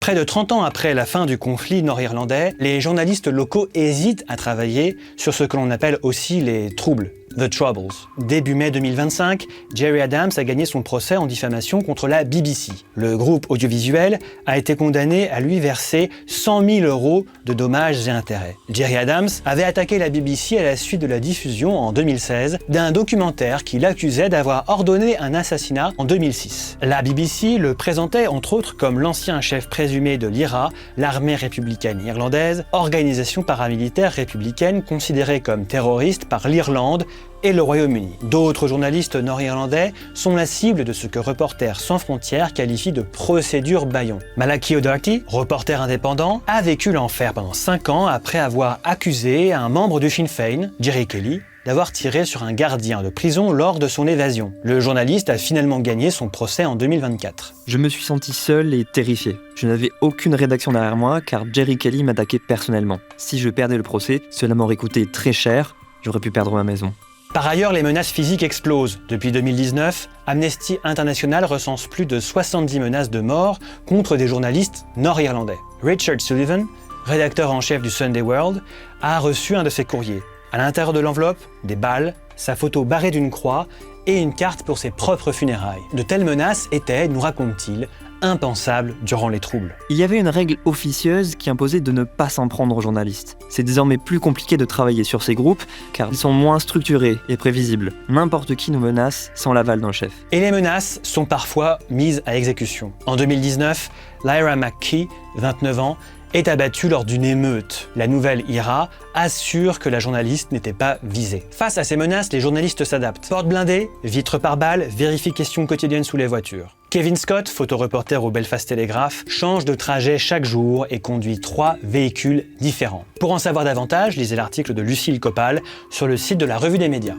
Près de 30 ans après la fin du conflit nord-irlandais, les journalistes locaux hésitent à travailler sur ce que l'on appelle aussi les troubles. The Troubles. Début mai 2025, Gerry Adams a gagné son procès en diffamation contre la BBC. Le groupe audiovisuel a été condamné à lui verser 100 000 € de dommages et intérêts. Gerry Adams avait attaqué la BBC à la suite de la diffusion en 2016 d'un documentaire qui l'accusait d'avoir ordonné un assassinat en 2006. La BBC le présentait entre autres comme l'ancien chef présumé de l'IRA, l'armée républicaine irlandaise, organisation paramilitaire républicaine considérée comme terroriste par l'Irlande et le Royaume-Uni. D'autres journalistes nord-irlandais sont la cible de ce que Reporters sans frontières qualifie de procédure bâillon. Malachy O'Doherty, reporter indépendant, a vécu l'enfer pendant 5 ans après avoir accusé un membre du Sinn Féin, Gerry Kelly, d'avoir tiré sur un gardien de prison lors de son évasion. Le journaliste a finalement gagné son procès en 2024. Je me suis senti seul et terrifié. Je n'avais aucune rédaction derrière moi car Gerry Kelly m'attaquait personnellement. Si je perdais le procès, cela m'aurait coûté très cher. J'aurais pu perdre ma maison. Par ailleurs, les menaces physiques explosent. Depuis 2019, Amnesty International recense plus de 70 menaces de mort contre des journalistes nord-irlandais. Richard Sullivan, rédacteur en chef du Sunday World, a reçu un de ces courriers. À l'intérieur de l'enveloppe, des balles, sa photo barrée d'une croix et une carte pour ses propres funérailles. De telles menaces étaient, nous raconte-t-il, impensables durant les troubles. Il y avait une règle officieuse qui imposait de ne pas s'en prendre aux journalistes. C'est désormais plus compliqué de travailler sur ces groupes car ils sont moins structurés et prévisibles. N'importe qui nous menace sans l'aval d'un chef. Et les menaces sont parfois mises à exécution. En 2019, Lyra McKee, 29 ans, est abattue lors d'une émeute. La nouvelle IRA assure que la journaliste n'était pas visée. Face à ces menaces, les journalistes s'adaptent. Porte blindée, vitres par balles, vérification quotidienne sous les voitures. Kevin Scott, photoreporter au Belfast Telegraph, change de trajet chaque jour et conduit 3 véhicules différents. Pour en savoir davantage, lisez l'article de Lucille Copal sur le site de la Revue des Médias.